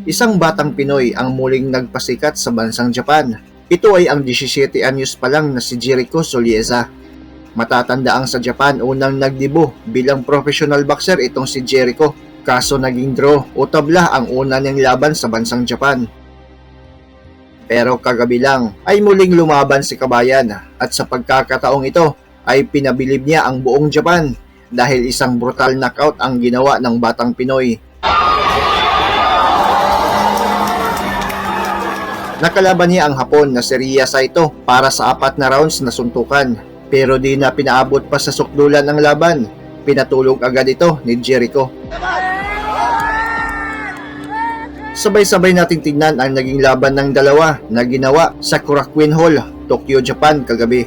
Isang batang Pinoy ang muling nagpasikat sa bansang Japan. Ito ay ang 17 anyos pa lang na si Jericho Solieza. Matatandaang sa Japan unang nagdibo bilang professional boxer itong si Jericho, kaso naging draw o tabla ang una niyang laban sa bansang Japan. Pero kagabi lang ay muling lumaban si Kabayan at sa pagkakataong ito ay pinabilib niya ang buong Japan dahil isang brutal knockout ang ginawa ng batang Pinoy. Nakalaban niya ang Hapon na si Rhea Saito para sa 4 na rounds na suntukan, pero di na pinaabot pa sa sukdulan ng laban. Pinatulog agad ito ni Jericho. Sabay-sabay nating tignan ang naging laban ng dalawa na ginawa sa Korakuen Hall, Tokyo, Japan kagabi.